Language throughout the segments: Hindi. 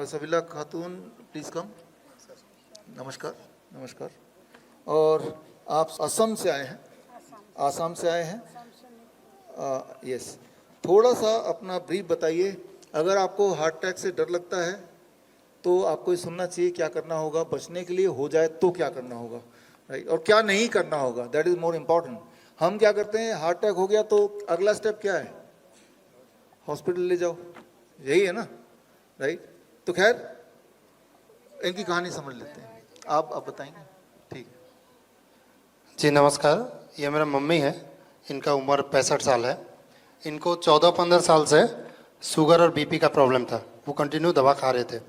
सबिला खातून, प्लीज़ कम। नमस्कार। नमस्कार। और आप असम से आए हैं? आसाम से आए हैं? यस। थोड़ा सा अपना ब्रीफ बताइए। अगर आपको हार्ट अटैक से डर लगता है तो आपको ये सुनना चाहिए क्या करना होगा, बचने के लिए हो जाए तो क्या करना होगा, राइट, और क्या नहीं करना होगा, दैट इज़ मोर इम्पॉर्टेंट। हम क्या करते हैं, हार्ट अटैक हो गया तो अगला स्टेप क्या है, हॉस्पिटल ले जाओ, यही है ना, राइट। तो खैर इनकी कहानी समझ लेते हैं, आप बताएंगे? ठीक है जी नमस्कार। ये मेरा मम्मी है, इनका उम्र 65 साल है। इनको 14-15 साल से शुगर और बीपी का प्रॉब्लम था, वो कंटिन्यू दवा खा रहे थे।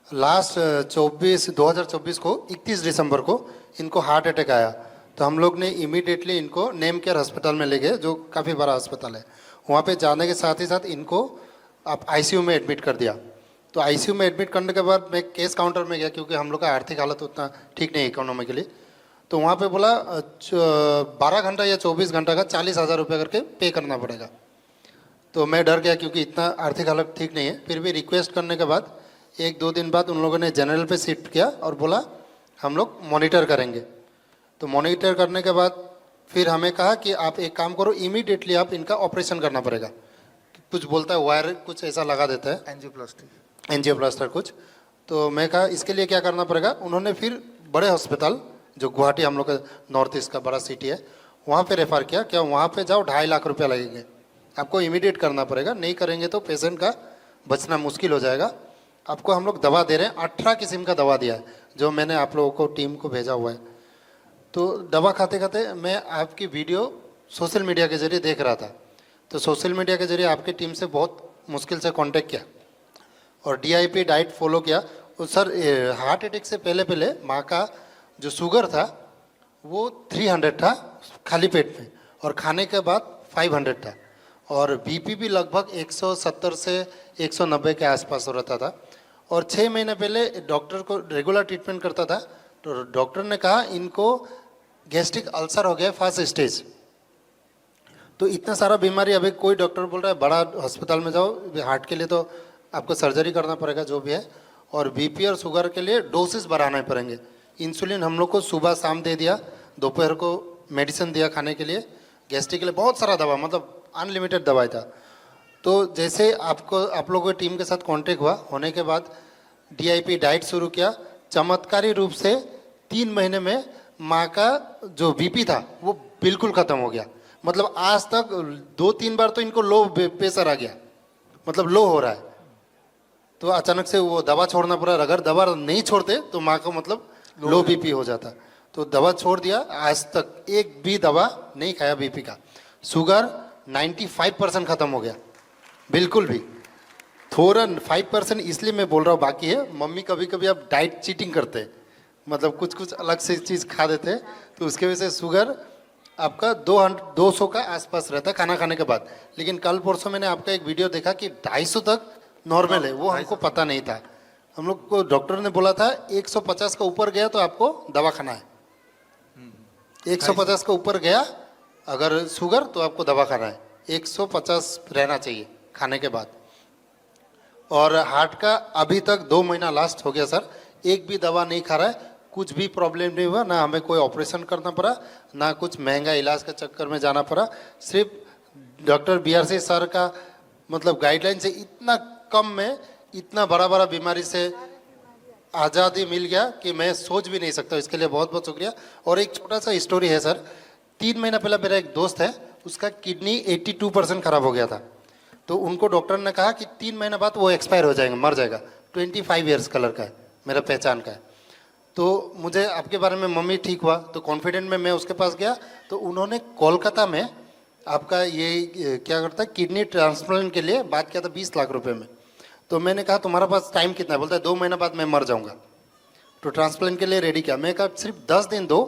लास्ट 2024 को 31 दिसंबर को इनको हार्ट अटैक आया, तो हम लोग ने इमीडिएटली इनको नेम केयर हॉस्पिटल में ले गए, जो काफ़ी बड़ा अस्पताल है। वहाँ पे जाने के साथ ही साथ इनको आप आईसीयू में एडमिट कर दिया। तो आईसीयू में एडमिट करने के बाद मैं केस काउंटर में गया, क्योंकि हम लोग का आर्थिक हालत उतना ठीक नहीं है इकोनॉमिकली। तो वहाँ पे बोला 12 घंटा या 24 घंटा का 40,000 रुपये करके पे करना पड़ेगा। तो मैं डर गया, क्योंकि इतना आर्थिक हालत ठीक नहीं है। फिर भी रिक्वेस्ट करने के बाद 1-2 दिन बाद उन लोगों ने जनरल पे शिफ्ट किया और बोला हम लोग मॉनिटर करेंगे। तो मॉनिटर करने के बाद फिर हमें कहा कि आप एक काम करो, इमीडिएटली आप इनका ऑपरेशन करना पड़ेगा। कुछ बोलता है वायर कुछ ऐसा लगा देता है, एंजियोप्लास्टर कुछ। तो मैं कहा इसके लिए क्या करना पड़ेगा। उन्होंने फिर बड़े हॉस्पिटल, जो गुवाहाटी हम लोग का नॉर्थ ईस्ट का बड़ा सिटी है, वहाँ पे रेफ़र किया। क्या वहाँ पे जाओ 2.5 लाख रुपया लगेंगे, आपको इमीडिएट करना पड़ेगा, नहीं करेंगे तो पेशेंट का बचना मुश्किल हो जाएगा। आपको हम लोग दवा दे रहे हैं, 18 किस्म का दवा दिया है, जो मैंने आप लोगों को टीम को भेजा हुआ है। तो दवा खाते खाते मैं आपकी वीडियो सोशल मीडिया के ज़रिए देख रहा था। तो सोशल मीडिया के ज़रिए आपकी टीम से बहुत मुश्किल से कांटेक्ट किया और डीआईपी डाइट फॉलो किया। और सर हार्ट अटैक से पहले पहले माँ का जो शुगर था वो 300 था खाली पेट में, और खाने के बाद 500 था, और बीपी भी लगभग 170 से 190 के आसपास रहता था। और 6 महीने पहले डॉक्टर को रेगुलर ट्रीटमेंट करता था, तो डॉक्टर ने कहा इनको गैस्ट्रिक अल्सर हो गया फर्स्ट स्टेज। तो इतना सारा बीमारी, अभी कोई डॉक्टर बोल रहा है बड़ा हॉस्पिटल में जाओ, हार्ट के लिए तो आपको सर्जरी करना पड़ेगा जो भी है, और बीपी और शुगर के लिए डोसेस बढ़ाने पड़ेंगे। इंसुलिन हम लोग को सुबह शाम दे दिया, दोपहर को मेडिसिन दिया खाने के लिए, गैस्ट्रिक के लिए बहुत सारा दवा, मतलब अनलिमिटेड दवाई था। तो जैसे आप लोगों की टीम के साथ कांटेक्ट हुआ, होने के बाद डीआईपी डाइट शुरू किया। चमत्कारी रूप से 3 महीने में माँ का जो बीपी था वो बिल्कुल ख़त्म हो गया। मतलब आज तक 2-3 बार तो इनको लो प्रेशर आ गया, मतलब लो हो रहा है। तो अचानक से वो दवा छोड़ना पड़ा, अगर दवा नहीं छोड़ते तो माँ को मतलब लो बीपी हो जाता। तो दवा छोड़ दिया, आज तक एक भी दवा नहीं खाया बीपी का। शुगर 95% ख़त्म हो गया, बिल्कुल भी। थोड़ा 5% इसलिए मैं बोल रहा हूँ, बाकी है मम्मी कभी कभी आप डाइट चीटिंग करते हैं, मतलब कुछ कुछ अलग से चीज़ खा देते हैं, तो उसके वजह से शुगर आपका 200 का आसपास रहता है खाना खाने के बाद। लेकिन कल परसों मैंने आपका एक वीडियो देखा कि 250 तक नॉर्मल है, वो हमको पता नहीं था। हम लोग को डॉक्टर ने बोला था 150 का ऊपर गया तो आपको दवा खाना है, 150 का ऊपर गया अगर शुगर तो आपको दवा खाना है, 150 रहना चाहिए खाने के बाद। और हार्ट का अभी तक 2 महीना लास्ट हो गया सर, एक भी दवा नहीं खा रहा है, कुछ भी प्रॉब्लम नहीं हुआ, ना हमें कोई ऑपरेशन करना पड़ा, ना कुछ महंगा इलाज के चक्कर में जाना पड़ा। सिर्फ डॉक्टर बीआरसी सर का मतलब गाइडलाइन से इतना कम में इतना बड़ा बड़ा बीमारी से आज़ादी मिल गया कि मैं सोच भी नहीं सकता। इसके लिए बहुत बहुत शुक्रिया। और एक छोटा सा स्टोरी है सर, 3 महीना पहले मेरा एक दोस्त है, उसका किडनी 82% खराब हो गया था। तो उनको डॉक्टर ने कहा कि 3 महीने बाद वो एक्सपायर हो जाएगा, मर जाएगा। 25 ईयर्स का लड़का है, मेरा पहचान का है। तो मुझे आपके बारे में मम्मी ठीक हुआ तो कॉन्फिडेंट में मैं उसके पास गया, तो उन्होंने कोलकाता में आपका ये क्या करता है किडनी ट्रांसप्लांट के लिए बात किया था 20 लाख रुपए में। तो मैंने कहा तुम्हारा पास टाइम कितना है, बोलता है 2 महीना बाद मैं मर जाऊंगा। तो ट्रांसप्लांट के लिए रेडी किया। मैं कहा सिर्फ 10 दिन दो,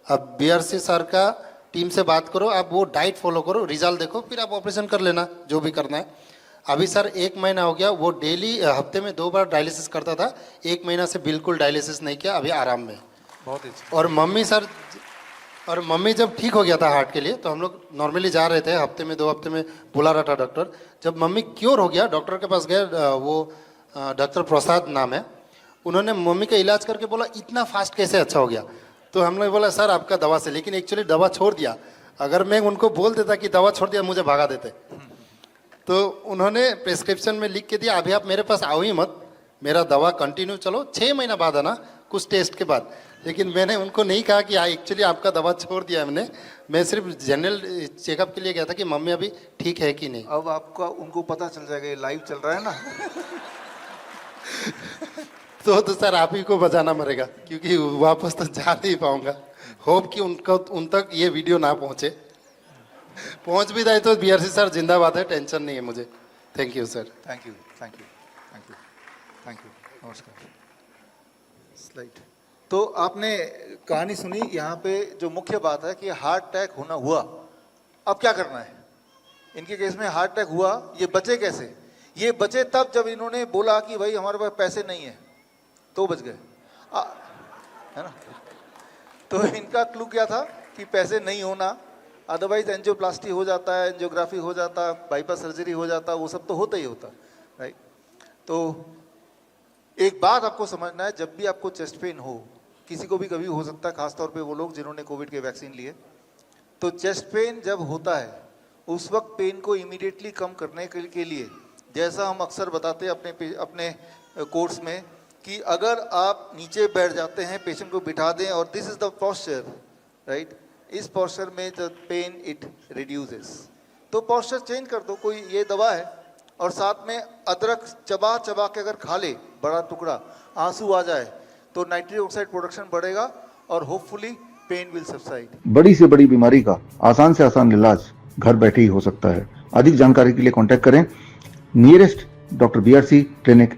अब बीआरसी सर का टीम से बात करो, आप वो डाइट फॉलो करो, रिजल्ट देखो, फिर आप ऑपरेशन कर लेना जो भी करना है। अभी सर 1 महीना हो गया, वो डेली हफ्ते में 2 बार डायलिसिस करता था, 1 महीना से बिल्कुल डायलिसिस नहीं किया, अभी आराम में। बहुत ही। और मम्मी जब ठीक हो गया था हार्ट के लिए, तो हम लोग नॉर्मली जा रहे थे, हफ्ते में 2 हफ्ते में बुला रहा था डॉक्टर। जब मम्मी क्योर हो गया, डॉक्टर के पास गए, वो डॉक्टर प्रसाद नाम है, उन्होंने मम्मी का इलाज करके बोला इतना फास्ट कैसे अच्छा हो गया। तो हमने बोला सर आपका दवा से, लेकिन एक्चुअली दवा छोड़ दिया। अगर मैं उनको बोल देता कि दवा छोड़ दिया, मुझे भगा देते। तो उन्होंने प्रिस्क्रिप्शन में लिख के दिया अभी आप मेरे पास आओ ही मत, मेरा दवा कंटिन्यू चलो, 6 महीना बाद आना कुछ टेस्ट के बाद। लेकिन मैंने उनको नहीं कहा कि एक्चुअली आपका दवा छोड़ दिया हमने, मैं सिर्फ जनरल चेकअप के लिए गया था कि मम्मी अभी ठीक है कि नहीं। अब आपका उनको पता चल जाएगा ये लाइव चल रहा है ना। तो सर आप ही को बचाना पड़ेगा, क्योंकि वापस तो जा नहीं पाऊंगा। होप कि उन तक ये वीडियो ना पहुंचे, पहुंच भी जाए तो बीआरसी सर जिंदाबाद है, टेंशन नहीं है मुझे। Thank you sir. Thank you thank you thank you thank you. नमस्कार। स्लाइड। तो आपने कहानी सुनी, यहाँ पे जो मुख्य बात है कि हार्ट अटैक होना हुआ, अब क्या करना है। इनके केस में हार्ट अटैक हुआ, ये बचे कैसे? ये बचे तब जब इन्होंने बोला कि भाई हमारे पास पैसे नहीं है, तो बच गए, है ना। तो इनका क्लू क्या था कि पैसे नहीं होना, अदरवाइज एंजियोप्लास्टी हो जाता है, एंजियोग्राफी हो जाता है, बाईपास सर्जरी हो जाता, वो सब तो होता ही होता, राइट। तो एक बात आपको समझना है, जब भी आपको चेस्ट पेन हो, किसी को भी कभी हो सकता है, खासतौर पे वो लोग जिन्होंने कोविड के वैक्सीन लिए, तो चेस्ट पेन जब होता है उस वक्त पेन को इमीडिएटली कम करने के लिए, जैसा हम अक्सर बताते हैं अपने कोर्स में, कि अगर आप नीचे बैठ जाते हैं, पेशेंट को बिठा दें और this is the posture, right, इस पोस्चर में द पेन इट रिड्यूसेस। तो पोस्चर चेंज कर दो, कोई ये दवा है, और साथ में अदरक चबा चबा के अगर खा ले बड़ा टुकड़ा, आंसू आ जाए, तो नाइट्रिक ऑक्साइड प्रोडक्शन बढ़ेगा और होपफुली पेन विल सबसाइड। बड़ी से बड़ी बीमारी का आसान से आसान इलाज घर बैठे ही हो सकता है। अधिक जानकारी के लिए कांटेक्ट करें नियरेस्ट डॉक्टर बीआरसी क्लिनिक।